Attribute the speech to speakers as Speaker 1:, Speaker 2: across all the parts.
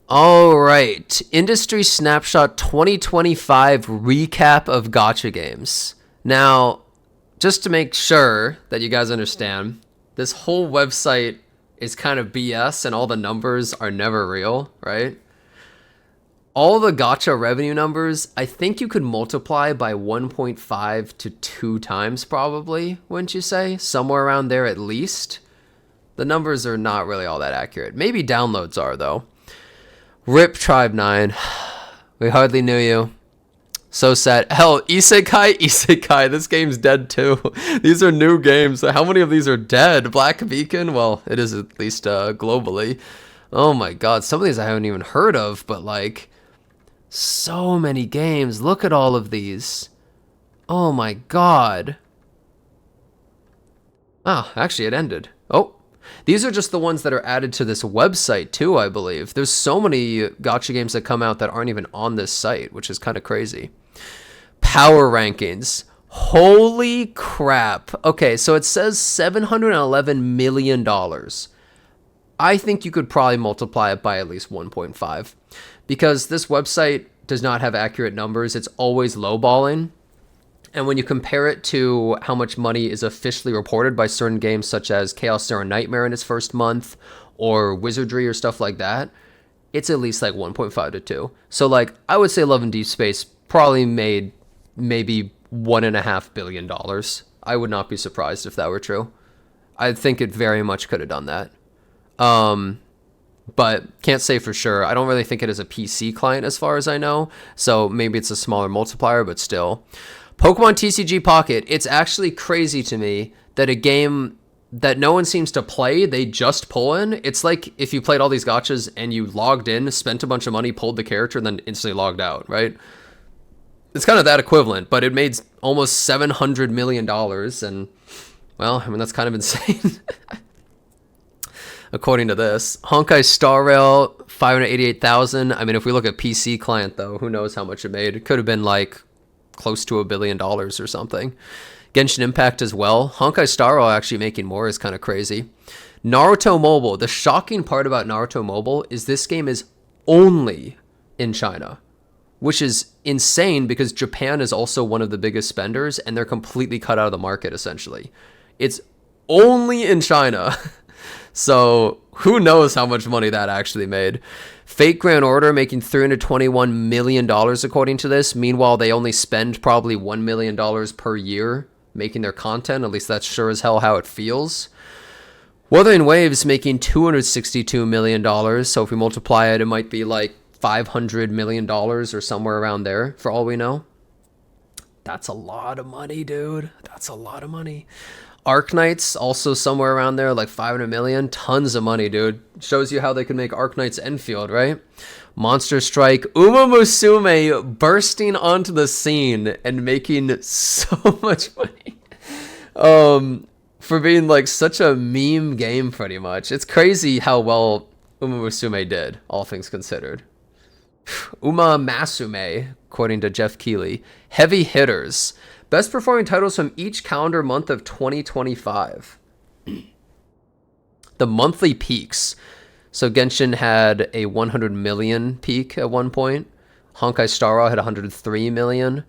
Speaker 1: All right. Industry Snapshot 2025 recap of Gacha games. Now, just to make sure that you guys understand, this whole website is kind of BS and all the numbers are never real, right? All the Gacha revenue numbers, I think you could multiply by 1.5 to 2 times probably, wouldn't you say? Somewhere around there at least. The numbers are not really all that accurate. Maybe downloads are, though. Rip Tribe 9. We hardly knew you. So sad. Hell, Isekai, this game's dead too. These are new games. How many of these are dead? Black Beacon? Well, it is at least globally. Oh my god, some of these I haven't even heard of, but like, so many games. Look at all of these. Oh my god. Oh, actually it ended. Oh. These are just the ones that are added to this website too, I believe. There's so many gacha games that come out that aren't even on this site, which is kind of crazy. Power rankings. Holy crap. Okay, so it says $711 million. I think you could probably multiply it by at least 1.5 because this website does not have accurate numbers. It's always lowballing. And when you compare it to how much money is officially reported by certain games such as Chaos Zero Nightmare in its first month or Wizardry or stuff like that, it's at least like 1.5 to 2. So like I would say Love and Deep Space probably made maybe $1.5 billion. I would not be surprised if that were true. I think it very much could have done that. But can't say for sure. I don't really think it is a PC client as far as I know. So maybe it's a smaller multiplier, but still. Pokemon TCG Pocket, it's actually crazy to me that a game that no one seems to play, they just pull in. It's like if you played all these gachas and you logged in, spent a bunch of money, pulled the character, and then instantly logged out, right? It's kind of that equivalent, but it made almost $700 million, and, well, I mean, that's kind of insane. According to this. Honkai Star Rail, 588,000. I mean, if we look at PC client, though, who knows how much it made? It could have been like close to $1 billion or something. Genshin Impact as well. Honkai Star Rail actually making more is kind of crazy. Naruto Mobile. The shocking part about Naruto Mobile is this game is only in China, which is insane because Japan is also one of the biggest spenders and they're completely cut out of the market essentially. It's only in China. So who knows how much money that actually made. Fate Grand Order making $321 million according to this. Meanwhile, they only spend probably $1 million per year making their content. At least that's sure as hell how it feels. Wuthering Waves making $262 million. So if we multiply it, it might be like $500 million or somewhere around there for all we know. That's a lot of money, dude. That's a lot of money. Arknights also somewhere around there, like 500 million. Tons of money, dude. Shows you how they could make Arknights Endfield, right? Monster Strike, Uma Musume bursting onto the scene and making so much money. For being like such a meme game, pretty much. It's crazy how well Uma Musume did, all things considered. Uma Masume, according to Jeff Keighley. Heavy hitters. Best performing titles from each calendar month of 2025. The monthly peaks. So Genshin had a 100 million peak at one point. Honkai Star Rail had 103 million.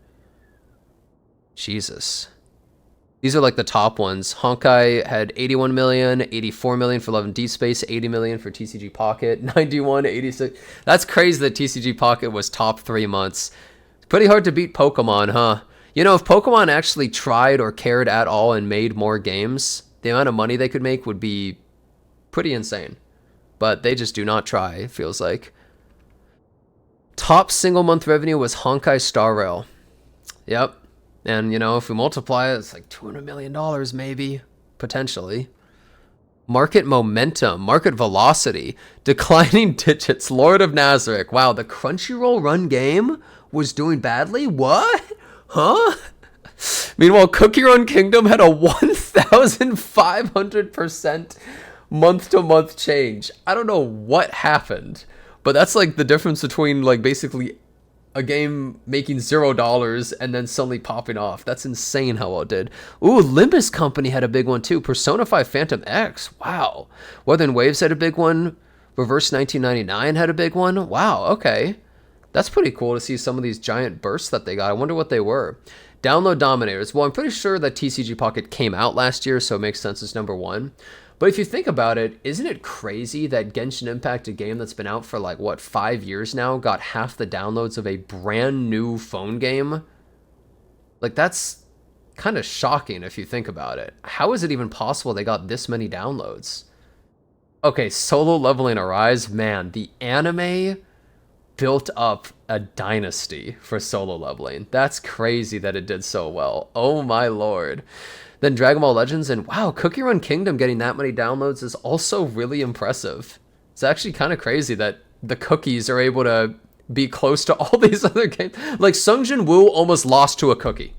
Speaker 1: Jesus. These are like the top ones. Honkai had 81 million, 84 million for Love and Deep Space, 80 million for TCG Pocket, 91, 86. That's crazy that TCG Pocket was top 3 months. It's pretty hard to beat Pokemon, huh? You know, if Pokemon actually tried or cared at all and made more games, the amount of money they could make would be pretty insane. But they just do not try, it feels like. Top single month revenue was Honkai Star Rail. Yep. And, you know, if we multiply it, it's like $200 million maybe, potentially. Market momentum, market velocity, declining digits, Lord of Nazarick. Wow, the Crunchyroll run game was doing badly? What? Huh? Meanwhile, Cookie Run Kingdom had a 1,500% month-to-month change. I don't know what happened, but that's like the difference between like basically a game making $0 and then suddenly popping off. That's insane how well it did. Ooh, Limbus Company had a big one too. Persona 5 Phantom X. Wow. Wuthering Waves had a big one. Reverse 1999 had a big one. Wow, okay. That's pretty cool to see some of these giant bursts that they got. I wonder what they were. Download Dominators. Well, I'm pretty sure that TCG Pocket came out last year, so it makes sense as number one. But if you think about it, isn't it crazy that Genshin Impact, a game that's been out for like, what, 5 years now, got half the downloads of a brand new phone game? Like, that's kind of shocking if you think about it. How is it even possible they got this many downloads? Okay, Solo Leveling Arise, man, the anime built up a dynasty for solo leveling. That's crazy that it did so well. Oh my lord. Then Dragon Ball Legends, and wow, Cookie Run Kingdom getting that many downloads is also really impressive. It's actually kind of crazy that the cookies are able to be close to all these other games. Like, Sung Jin Woo almost lost to a cookie.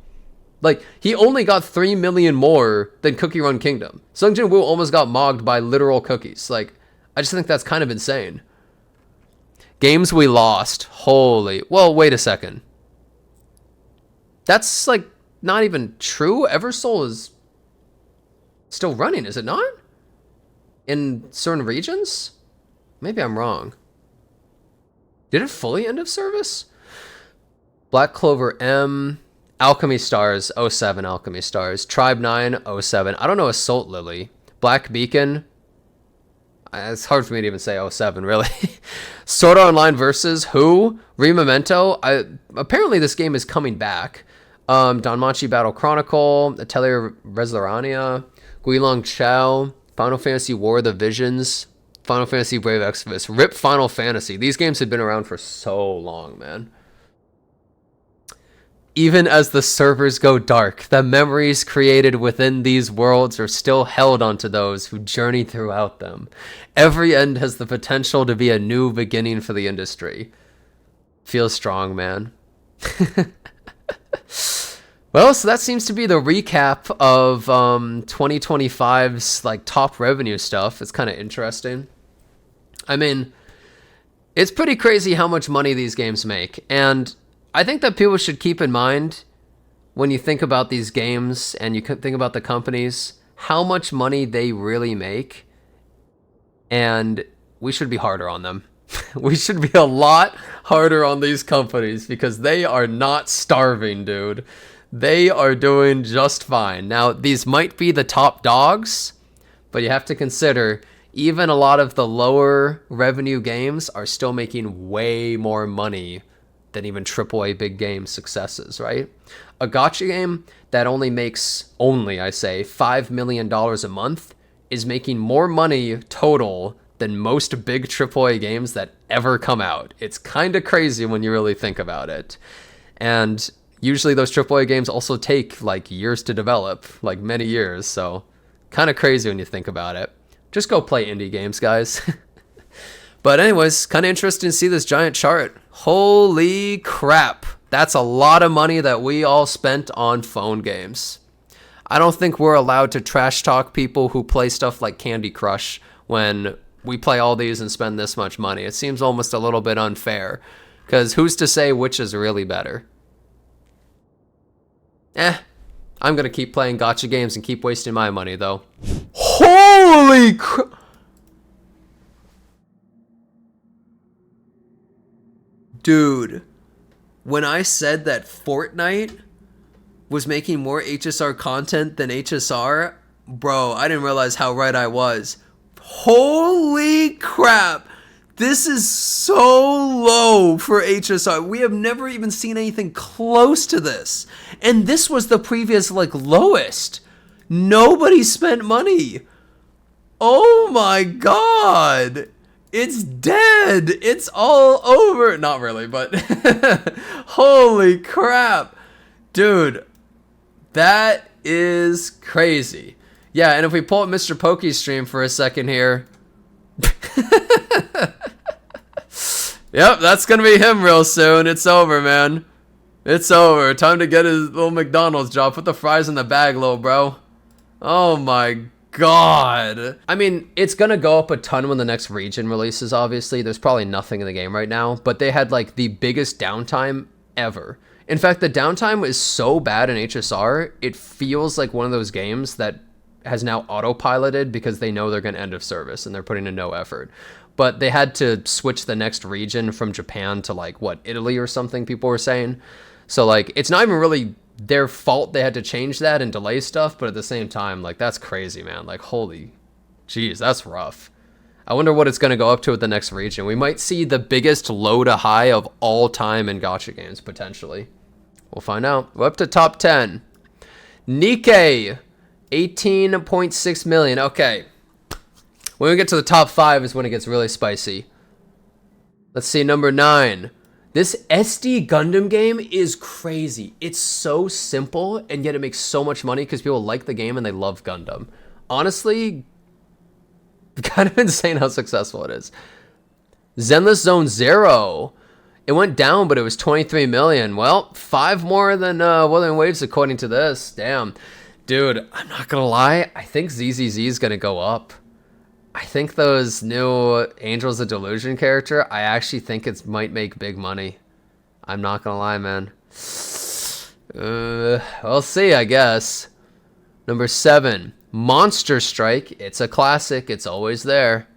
Speaker 1: Like, he only got 3 million more than Cookie Run Kingdom. Sung Jin Woo almost got mogged by literal cookies. Like, I just think that's kind of insane. Games we lost. Holy. Well, wait a second. That's, like, not even true. Eversoul is still running, is it not? In certain regions? Maybe I'm wrong. Did it fully end of service? Black Clover M. Alchemy Stars, 07 Alchemy Stars. Tribe 9, 07. I don't know Assault Lily. Black Beacon. It's hard for me to even say 07, really. Sword Art Online versus who? Rememento. Apparently this game is coming back. Danmachi Battle Chronicle. Atelier Reslorania. Guilong Chao. Final Fantasy War of the Visions. Final Fantasy Brave Exvius. RIP Final Fantasy. These games had been around for so long, man. Even as the servers go dark, the memories created within these worlds are still held onto those who journey throughout them. Every end has the potential to be a new beginning for the industry. Feels strong, man. Well, so that seems to be the recap of 2025's like top revenue stuff. It's kind of interesting. I mean, it's pretty crazy how much money these games make, and I think that people should keep in mind when you think about these games and you think about the companies, how much money they really make, and we should be harder on them. We should be a lot harder on these companies because they are not starving, dude. They are doing just fine. Now, these might be the top dogs, but you have to consider even a lot of the lower revenue games are still making way more money than even AAA big game successes, right? A gacha game that only makes, I say, $5 million a month is making more money total than most big AAA games that ever come out. It's kind of crazy when you really think about it. And usually those AAA games also take like years to develop, like many years. So kind of crazy when you think about it. Just go play indie games, guys. But anyways, kind of interesting to see this giant chart. Holy crap. That's a lot of money that we all spent on phone games. I don't think we're allowed to trash talk people who play stuff like Candy Crush when we play all these and spend this much money. It seems almost a little bit unfair, because who's to say which is really better? I'm going to keep playing gacha games and keep wasting my money, though. Holy crap. Dude, when I said that Fortnite was making more HSR content than HSR, bro, I didn't realize how right I was. Holy crap. This is so low for HSR. We have never even seen anything close to this. And this was the previous, like, lowest. Nobody spent money. Oh my god. It's dead. It's all over. Not really, but holy crap. Dude, that is crazy. Yeah, and if we pull up Mr. Pokey's stream for a second here. Yep, that's going to be him real soon. It's over, man. It's over. Time to get his little McDonald's job. Put the fries in the bag, little bro. Oh my god. I mean, it's gonna go up a ton when the next region releases, obviously. There's probably nothing in the game right now, but they had like the biggest downtime ever. In fact, the downtime is so bad in HSR, it feels like one of those games that has now autopiloted because they know they're gonna end of service and they're putting in no effort. but they had to switch the next region from Japan to like what, Italy or something, people were saying. So like it's not even really their fault they had to change that and delay stuff, but at the same time, like that's crazy, man. Like holy jeez, that's rough. I wonder what it's going to go up to at the next region. We might see the biggest low to high of all time in gacha games, potentially. We'll find out. We're up to top 10. Nikkei, 18.6 million. Okay. When we get to the top 5 is when it gets really spicy. Let's see, number 9. This SD Gundam game is crazy. It's so simple, and yet it makes so much money because people like the game and they love Gundam. Honestly, kind of insane how successful it is. Zenless Zone Zero. It went down, but it was 23 million. Well, 5 more than Wuthering Waves according to this. Damn. Dude, I'm not going to lie. I think ZZZ is going to go up. I think those new Angels of Delusion character, I actually think it might make big money. I'm not going to lie, man. We'll see, I guess. Number 7. Monster Strike. It's a classic. It's always there.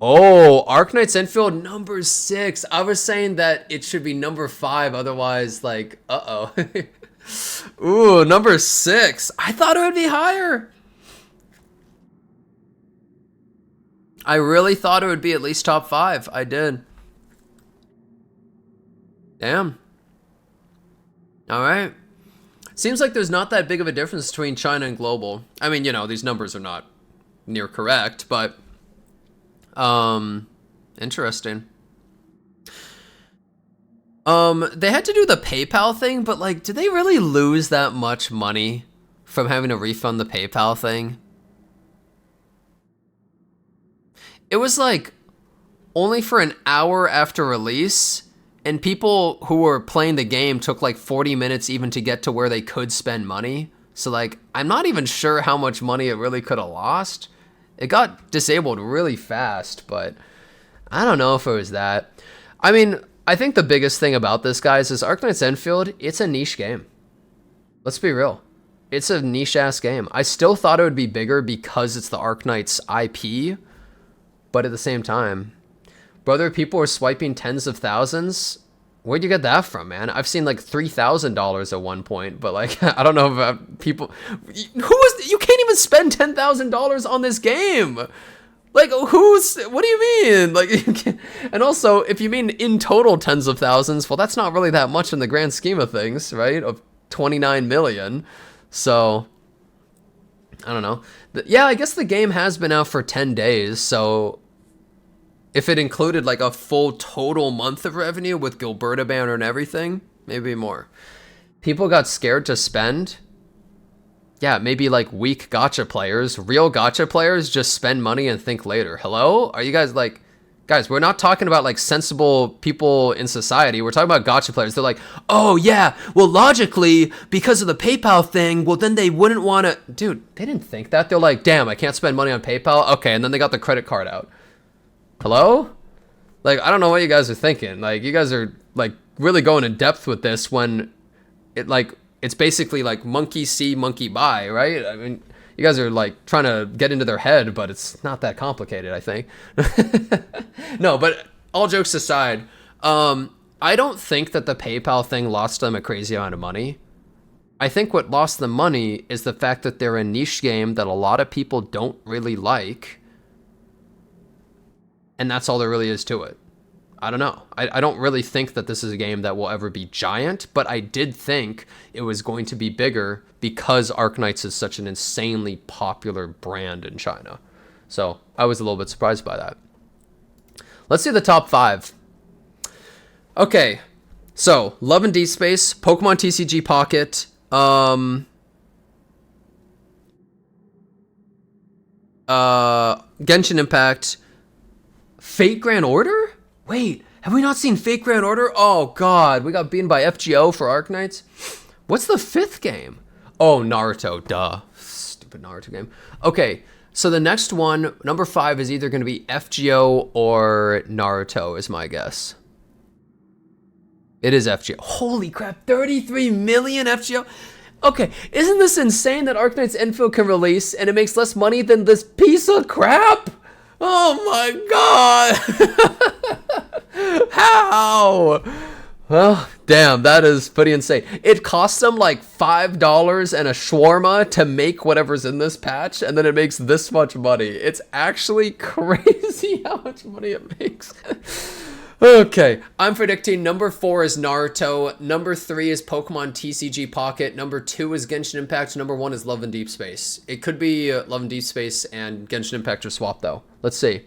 Speaker 1: Oh, Arknight's Endfield, number 6. I was saying that it should be number 5. Otherwise, like, uh-oh. Ooh, number 6. I thought it would be higher. I really thought it would be at least top 5. I did. Damn. All right. Seems like there's not that big of a difference between China and global. I mean, you know, these numbers are not near correct, but interesting. They had to do the PayPal thing, but like, did they really lose that much money from having to refund the PayPal thing? It was like only for an hour after release. And people who were playing the game took like 40 minutes even to get to where they could spend money. So like, I'm not even sure how much money it really could have lost. It got disabled really fast, but I don't know if it was that. I mean, I think the biggest thing about this, guys, is Arknight's Endfield, it's a niche game. Let's be real. It's a niche-ass game. I still thought it would be bigger because it's the Arknight's IP, but at the same time, brother, people are swiping tens of thousands. Where'd you get that from, man? I've seen like $3,000 at one point, but like, I don't know if people, you can't even spend $10,000 on this game. Like, what do you mean? Like, you can't, and also, if you mean in total tens of thousands, well, that's not really that much in the grand scheme of things, right? Of 29 million. So, I don't know. Yeah, I guess the game has been out for 10 days, so if it included like a full total month of revenue with Gilberta banner and everything, maybe more. People got scared to spend. Yeah, maybe like weak gacha players. Real gacha players just spend money and think later. Hello? Are you guys like... Guys, we're not talking about like sensible people in society. We're talking about gacha players. They're like, oh yeah, well logically, because of the PayPal thing, well then they wouldn't want to... Dude, they didn't think that. They're like, damn, I can't spend money on PayPal. Okay, and then they got the credit card out. Hello? Like, I don't know what you guys are thinking. Like, you guys are, like, really going in depth with this when it, like, it's basically, like, monkey see, monkey buy, right? I mean, you guys are, like, trying to get into their head, but it's not that complicated, I think. No, but all jokes aside, I don't think that the PayPal thing lost them a crazy amount of money. I think what lost them money is the fact that they're a niche game that a lot of people don't really like. And that's all there really is to it. I don't know. I don't really think that this is a game that will ever be giant, but I did think it was going to be bigger because Arknights is such an insanely popular brand in China. So I was a little bit surprised by that. Let's see the top 5. Okay, so Love and Deep Space, Pokemon TCG Pocket, Genshin Impact, Fate Grand Order? Wait, have we not seen Fate Grand Order? Oh god, we got beaten by FGO for Arknights. What's the 5th game? Oh, Naruto, duh. Stupid Naruto game. Okay, so the next one, number 5, is either going to be FGO or Naruto, is my guess. It is FGO. Holy crap, 33 million FGO? Okay, isn't this insane that Arknight's Endfield can release and it makes less money than this piece of crap? Oh my god! How? Well, damn, that is pretty insane. It costs them like $5 and a shawarma to make whatever's in this patch, and then it makes this much money. It's actually crazy how much money it makes. Okay, I'm predicting number 4 is Naruto, number 3 is Pokemon TCG Pocket, number 2 is Genshin Impact, number 1 is Love and Deep Space. It could be Love and Deep Space and Genshin Impact are swapped though. Let's see.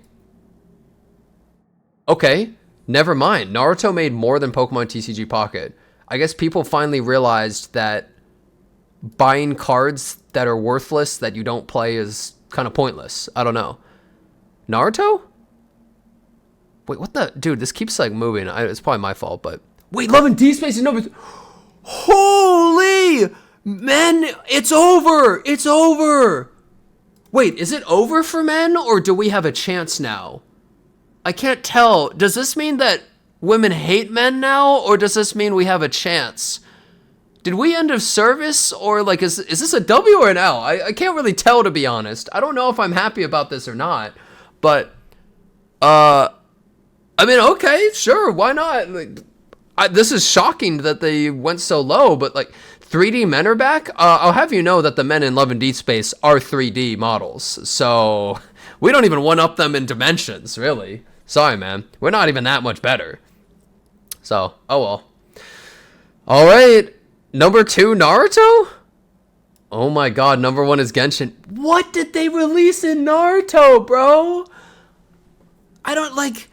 Speaker 1: Okay, never mind. Naruto made more than Pokemon TCG Pocket. I guess people finally realized that buying cards that are worthless that you don't play is kind of pointless. I don't know. Naruto? Wait, what the? Dude, this keeps like moving. It's probably my fault, but. Wait, Love and Deep Space is number. Holy! Men, it's over! It's over! Wait, is it over for men or do we have a chance now? I can't tell. Does this mean that women hate men now or does this mean we have a chance? Did we end of service or like is this a W or an L? I can't really tell to be honest. I don't know if I'm happy about this or not, but I mean, okay, sure, why not? Like, this is shocking that they went so low, but like 3D men are back. I'll have you know that the men in Love and Deep Space are 3D models, so we don't even one-up them in dimensions, really. Sorry, man, we're not even that much better. So, oh well. All right, number 2, Naruto? Oh my god, number 1 is Genshin. What did they release in Naruto, bro? I don't like...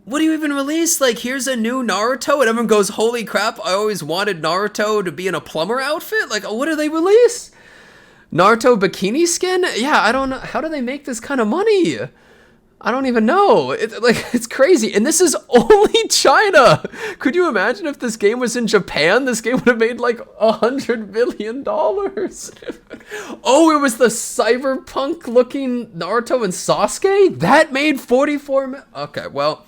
Speaker 1: What do you even release? Like, here's a new Naruto, and everyone goes, holy crap, I always wanted Naruto to be in a plumber outfit? Like, what do they release? Naruto bikini skin? Yeah, I don't know. How do they make this kind of money? I don't even know. It's crazy. And this is only China. Could you imagine if this game was in Japan? This game would have made like $100 million. Oh, it was the cyberpunk looking Naruto and Sasuke? That made 44 million. Okay, well,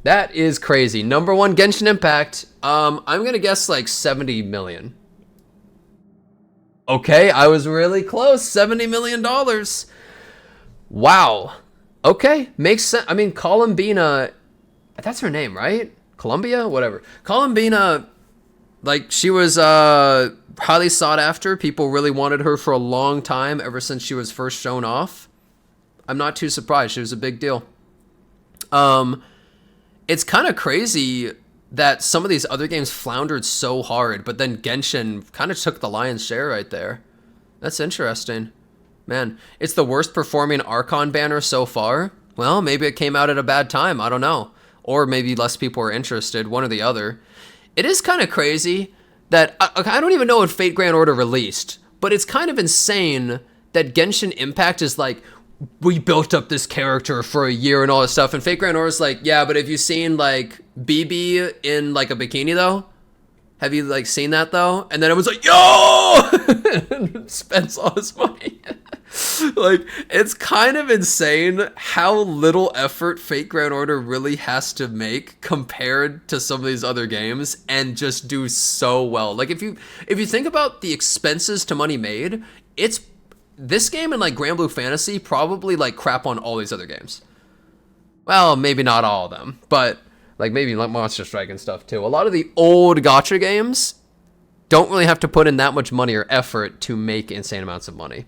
Speaker 1: that is crazy. Number 1, Genshin Impact. I'm going to guess like 70 million. Okay, I was really close. $70 million. Wow. Okay, makes sense. I mean, Columbina, that's her name, right? Columbia? Whatever. Columbina, like, she was highly sought after. People really wanted her for a long time, ever since she was first shown off. I'm not too surprised. She was a big deal. It's kind of crazy that some of these other games floundered so hard, but then Genshin kind of took the lion's share right there. That's interesting. Man, it's the worst performing Archon banner so far. Well, maybe it came out at a bad time. I don't know. Or maybe less people are interested, one or the other. It is kind of crazy that... I don't even know what Fate Grand Order released, but it's kind of insane that Genshin Impact is like, we built up this character for a year and all this stuff, and Fate Grand Order is like, yeah, but have you seen, like, BB in, like, a bikini, though? Have you, like, seen that, though? And then it was like, yo! Spends all his money. Like, it's kind of insane how little effort Fate Grand Order really has to make compared to some of these other games and just do so well. Like, if you think about the expenses to money made, it's this game and like Grand Blue Fantasy probably like crap on all these other games. Well, maybe not all of them, but like maybe like Monster Strike and stuff too. A lot of the old gacha games don't really have to put in that much money or effort to make insane amounts of money.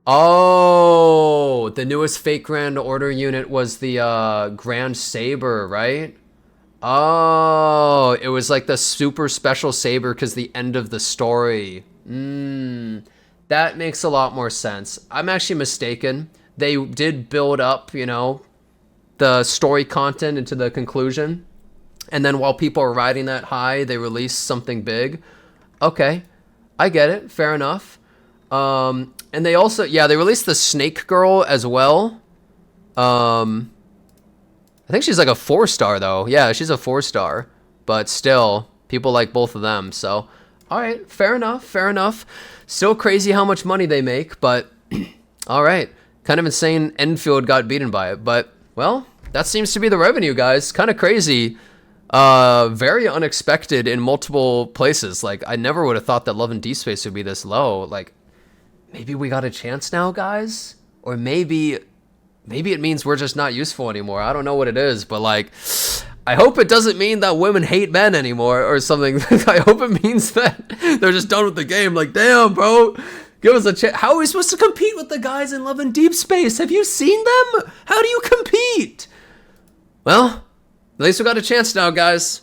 Speaker 1: Oh, the newest Fate Grand Order unit was the Grand Saber, right? Oh, it was like the super special saber because the end of the story. That makes a lot more sense. I'm actually mistaken. They did build up, you know, the story content into the conclusion. And then while people are riding that high, they release something big. Okay, I get it. Fair enough. And they also, yeah, they released the Snake Girl as well. I think she's like a 4-star though. Yeah, she's a 4-star, but still people like both of them. So, all right, fair enough. Fair enough. Still crazy how much money they make, but all right. Kind of insane Endfield got beaten by it, but well, that seems to be the revenue, guys. Kind of crazy. Very unexpected in multiple places. Like I never would have thought that Love and Deep Space would be this low. Like maybe we got a chance now, guys? Or maybe maybe it means we're just not useful anymore. I don't know what it is, but like, I hope it doesn't mean that women hate men anymore or something. I hope it means that they're just done with the game. Like, damn, bro, give us a chance. How are we supposed to compete with the guys in Love and Deep Space? Have you seen them? How do you compete? Well, at least we got a chance now, guys.